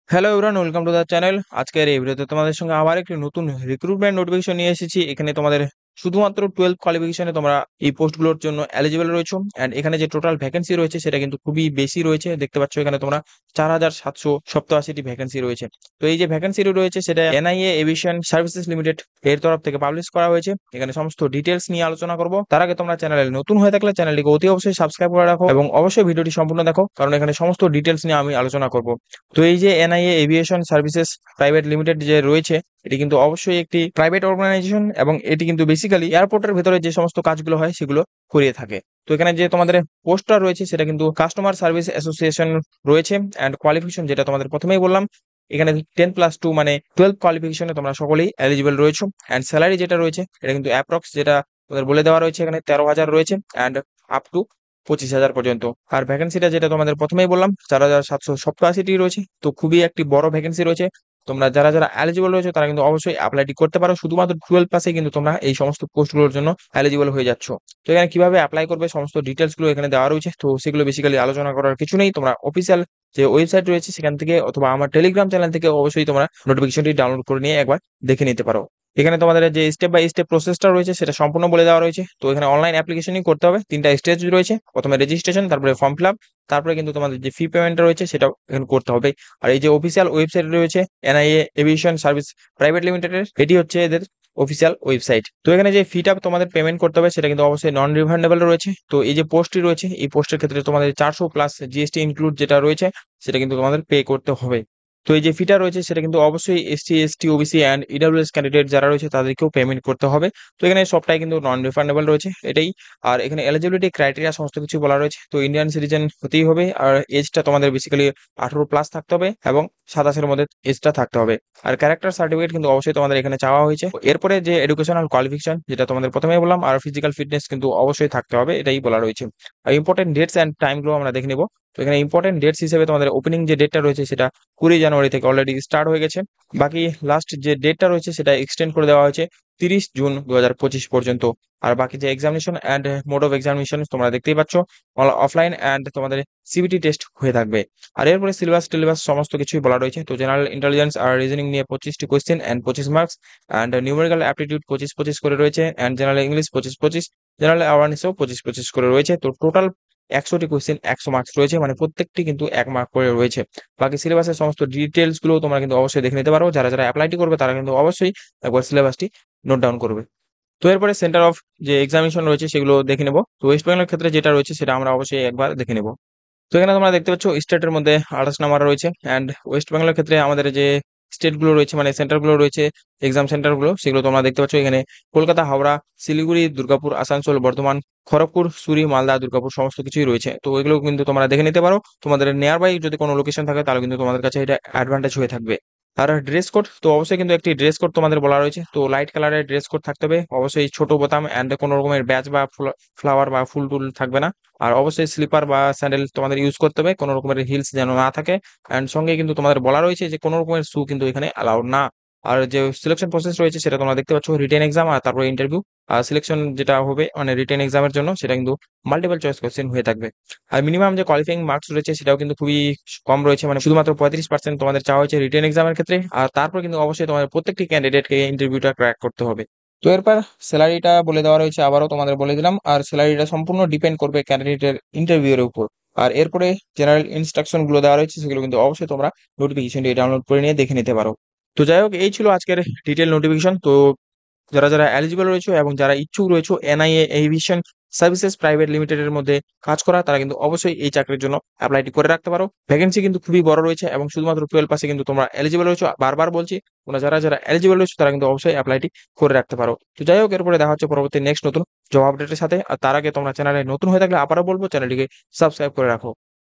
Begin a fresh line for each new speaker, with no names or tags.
Hello everyone, welcome to the channel. আজকের এই ভিডিওতে তোমাদের সঙ্গে আবার একটি নতুন রিক্রুটমেন্ট নোটিফিকেশন নিয়ে এসেছি। এখানে তোমাদের শুধুমাত্র 12 কোয়ালিফিকেশনে তোমরা এই পোস্টগুলোর জন্য এলিজিবল রয়েছে। অ্যান্ড এখানে যে টোটাল ভ্যাকেন্সি রয়েছে সেটা কিন্তু খুবই বেশি রয়েছে। দেখতে পাচ্ছ এখানে তোমরা 4787টি ভ্যাকেন্সি রয়েছে। তো এই যে ভ্যাকেন্সি রয়েছে সেটা এনআইএ এভিয়েশন সার্ভিসেস লিমিটেড এর তরফ থেকে পাবলিশ করা হয়েছে। এখানে সমস্ত ডিটেলস নিয়ে আলোচনা করব। তার আগে তোমরা চ্যানেলে নতুন হয়ে থাকলে চ্যানেলটিকে অতি অবশ্যই সাবস্ক্রাইব করে রাখো এবং অবশ্যই ভিডিওটি সম্পূর্ণ দেখো, কারণ এখানে সমস্ত ডিটেলস নিয়ে আমি আলোচনা করব। তো এই যে NIA aviation services private limited যে রয়েছে, এটি কিন্তু অবশ্যই একটি প্রাইভেট অর্গানাইজেশন এবং এটি কিন্তু বেসিক্যালি এয়ারপোর্টের ভেতরে যে সমস্ত কাজগুলো হয় সেগুলো করিয়ে থাকে। তো এখানে যে তোমাদের পোস্টটা রয়েছে সেটা কিন্তু কাস্টমার সার্ভিস অ্যাসোসিয়েশন রয়েছে। অ্যান্ড কোয়ালিফিকেশন যেটা তোমাদের প্রথমেই বললাম, এখানে 10+2 মানে 12 কোয়ালিফিকেশনে তোমরা সকলেই এলিজিবল রয়েছে। অ্যান্ড স্যালারি যেটা রয়েছে এটা কিন্তু অ্যাপ্রক্স যেটা তোমাদের বলে দেওয়া রয়েছে, এখানে 13,000 রয়েছে অ্যান্ড আপ টু 25,000 পর্যন্ত। আর ভ্যাকেন্সিটা যেটা তোমাদের প্রথমেই বললাম 4,787টি রয়েছে। তো খুবই একটি বড় ভ্যাকেন্সি রয়েছে। তোমরা যারা যারা এলিজিবল রয়েছে তারা কিন্তু অবশ্যই অ্যাপ্লাইটি করতে পারো। শুধুমাত্র 12 পাসে কিন্তু তোমরা এই সমস্ত পোস্টগুলোর জন্য এলিজিবল হয়ে যাচ্ছ। তো এখানে কিভাবে অ্যাপ্লাই করবে সমস্ত ডিটেলস গুলো এখানে দেওয়া রয়েছে। তো সেগুলো বেসিক্যালি আলোচনা করার কিছু নেই। তোমরা অফিসিয়াল যে ওয়েবসাইট রয়েছে সেখান থেকে অথবা আমার টেলিগ্রাম চ্যানেল থেকে অবশ্যই তোমরা নোটিফিকেশনটি ডাউনলোড করে নিয়ে একবার দেখে নিতে পারো। এখানে তোমাদের যে স্টেপ বাই স্টেপ প্রসেসটা রয়েছে সেটা সম্পূর্ণ বলে দেওয়া রয়েছে। তো এখানে অনলাইন অ্যাপ্লিকেশনই করতে হবে। 3টা স্টেজ রয়েছে, প্রথমে রেজিস্ট্রেশন, তারপরে ফর্ম ফিল আপ, তারপরে কিন্তু তোমাদের যে ফি পেমেন্টটা রয়েছে সেটাও এখানে করতে হবে। আর এই যে অফিসিয়াল ওয়েবসাইট রয়েছে এনআইএ এভিয়েশন সার্ভিস প্রাইভেট লিমিটেডের, এটি হচ্ছে এদের অফিসিয়াল ওয়েবসাইট। তো এখানে যে ফিটা তোমাদের পেমেন্ট করতে হবে সেটা কিন্তু অবশ্যই নন রিফান্ডেবল রয়েছে। তো এই যে পোস্টটি রয়েছে এই পোস্টের ক্ষেত্রে তোমাদের 400 প্লাস জিএসটি ইনক্লুড যেটা রয়েছে সেটা কিন্তু তোমাদের পে করতে হবে। তো এই যে ফিটা রয়েছে সেটা কিন্তু অবশ্যই ST ST OBC and EWS candidate যারা রয়েছে তাদেরকেও পেমেন্ট করতে হবে। তো এখানে সবটাই কিন্তু নন রিফান্ডেবল রয়েছে এটাই। আর এখানে এলিজিবিলিটি ক্রাইটেরিয়া সমস্ত কিছু বলা রয়েছে। তো ইন্ডিয়ান সিটিজেন হতেই হবে, আর এজটা তোমাদের বেসিক্যালি 18 প্লাস থাকতে হবে এবং 27-এর মধ্যে এজটা থাকতে হবে। আর ক্যারেক্টার সার্টিফিকেট কিন্তু অবশ্যই তোমাদের এখানে চাওয়া হয়েছে। এরপরে যে এডুকেশনাল কোয়ালিফিকেশন যেটা তোমাদের প্রথমেই বললাম, আর ফিজিক্যাল ফিটনেস কিন্তু অবশ্যই থাকতে হবে, এটাই বলা রয়েছে। আর ইম্পর্টেন্ট ডেটস অ্যান্ড টাইমগুলো আমরা দেখে নেব। তো এখানে ইম্পর্টেন্ট ডেটস হিসেবে তোমাদের ওপেনিং যে ডেটটা রয়েছে সেটা 20 জানুয়ারি থেকে অলরেডি স্টার্ট হয়ে গেছে। বাকি লাস্ট যে ডেটটা রয়েছে সেটা এক্সটেন্ড করে দেওয়া হয়েছে 30 জুন 2025 পর্যন্ত। আর বাকি যে examination and mode of examination তোমরা দেখতেই পাচ্ছ, অফলাইন অ্যান্ড তোমাদের সিবিটি টেস্ট হয়ে থাকবে। আর এরপরে সিলেবাস টেলিবাস সমস্ত কিছুই বলা রয়েছে। তো জেনারেল ইন্টেলিজেন্স আর রিজনিং নিয়ে 25টি question and 25 marks, and numerical aptitude 25-25 করে রয়েছে, অ্যান্ড জেনারেল ইংলিশ 25-25, জেনারেল অ্যাওয়ারনেসও 25-25 করে রয়েছে। তো টোটাল 100টি কোয়েশ্চেন 100 মার্কস রয়েছে, মানে প্রত্যেকটি কিন্তু 1 মার্ক করে রয়েছে। বাকি সিলেবাসের সমস্ত ডিটেলস গুলো তোমরা কিন্তু অবশ্যই দেখে নিতে পারো। যারা যারা অ্যাপ্লাইটি করবে তারা কিন্তু অবশ্যই একবার সিলেবাসটি নোট ডাউন করবে। তো এরপরে সেন্টার অফ যে এক্সামিনেশন রয়েছে সেগুলো দেখে নেব। তো ওয়েস্ট বেঙ্গলের ক্ষেত্রে যেটা রয়েছে সেটা আমরা অবশ্যই একবার দেখে নেব। তো এখানে তোমরা দেখতে পাচ্ছ স্টেটের মধ্যে 28 নাম্বার রয়েছে। অ্যান্ড ওয়েস্ট বেঙ্গলের ক্ষেত্রে আমাদের যে স্টেট গুলো রয়েছে মানে সেন্টার গুলো রয়েছে, এক্সাম সেন্টার গুলো, সেগুলো তোমরা দেখতে পাচ্ছ এখানে কলকাতা, হাওড়া, শিলিগুড়ি, দুর্গাপুর, আসানসোল, বর্ধমান, খড়গপুর, সুরি, মালদা, দুর্গাপুর সমস্ত কিছুই রয়েছে। তো এগুলো কিন্তু তোমরা দেখে নিতে পারো। তোমাদের নিয়ার বাই যদি কোনো লোকেশন থাকে তাহলে কিন্তু তোমাদের কাছে এটা অ্যাডভান্টেজ হয়ে থাকবে। আর ড্রেস কোড তো অবশ্যই কিন্তু একটি ড্রেস কোড তোমাদের বলা রয়েছে। তো লাইট কালারের ড্রেস কোড থাকতে হবে, অবশ্যই ছোট বোতাম অ্যান্ড কোনো রকমের ব্যাচ বা ফ্লাওয়ার বা ফুল টুল থাকবে না। আর অবশ্যই স্লিপার বা স্যান্ডেল তোমাদের ইউজ করতে হবে, কোনো রকমের হিলস যেন না থাকে। অ্যান্ড সঙ্গে কিন্তু তোমাদের বলা রয়েছে যে কোনো রকমের শু কিন্তু এখানে অ্যালাউড না। আর যে সিলেকশন প্রসেস রয়েছে সেটা তোমরা দেখতে পাচ্ছ, রিটেন এক্সাম আর তারপরে ইন্টারভিউ। আর সিলেকশন যেটা হবে মানে রিটেন এক্সামের জন্য সেটা কিন্তু মাল্টিপল চয়েস কোশ্চেন হয়ে থাকবে। আর মিনিমাম যে কোয়ালিফাইং মার্কস রয়েছে সেটাও কিন্তু খুবই কম রয়েছে, মানে শুধুমাত্র 35% তোমাদের চাওয়া হয়েছে রিটেন এক্সামের ক্ষেত্রে। আর তারপর কিন্তু অবশ্যই তোমাদের প্রত্যেকটি ক্যান্ডিডেটকে ইন্টারভিউটা ক্র্যাক করতে হবে। তো এরপর স্যালারিটা বলে দেওয়া রয়েছে, আবারও তোমাদের বলে দিলাম। আর স্যালারিটা সম্পূর্ণ ডিপেন্ড করবে ক্যান্ডিডেটের ইন্টারভিউয়ের উপর। আর এরপরে জেনারেল ইনস্ট্রাকশন গুলো দেওয়া রয়েছে সেগুলো কিন্তু অবশ্যই তোমরা নোটিফিকেশনটি ডাউনলোড করে নিয়ে দেখে নিতে পারো। তো যাই হোক, এই ছিল আজকের ডিটেল নোটিফিকেশন। তো যারা যারা এলিজিবল রয়েছে এবং যারা ইচ্ছুক রয়েছে এনআইএ এভিয়েশন সার্ভিসেস প্রাইভেট লিমিটেডের মধ্যে কাজ করা, তারা কিন্তু অবশ্যই এই চাকরির জন্য অ্যাপ্লাইটি করে রাখতে পারো। ভ্যাকেন্সি কিন্তু খুবই বড় রয়েছে এবং শুধুমাত্র 12 পাসে কিন্তু তোমরা এলিজিবল রয়েছে। বারবার বলছি, তোমরা যারা যারা এলিজিবল রয়েছে তারা কিন্তু অবশ্যই অ্যাপ্লাইটি করে রাখতে পারো। তো যাই হোক, এরপরে দেখা হচ্ছে পরবর্তী নেক্সট নতুন জব আপডেটের সাথে। আর তার আগে তোমরা চ্যানেলে নতুন হয়ে থাকলে আবারও বলবো চ্যানেলটিকে সাবস্ক্রাইব করে রাখো।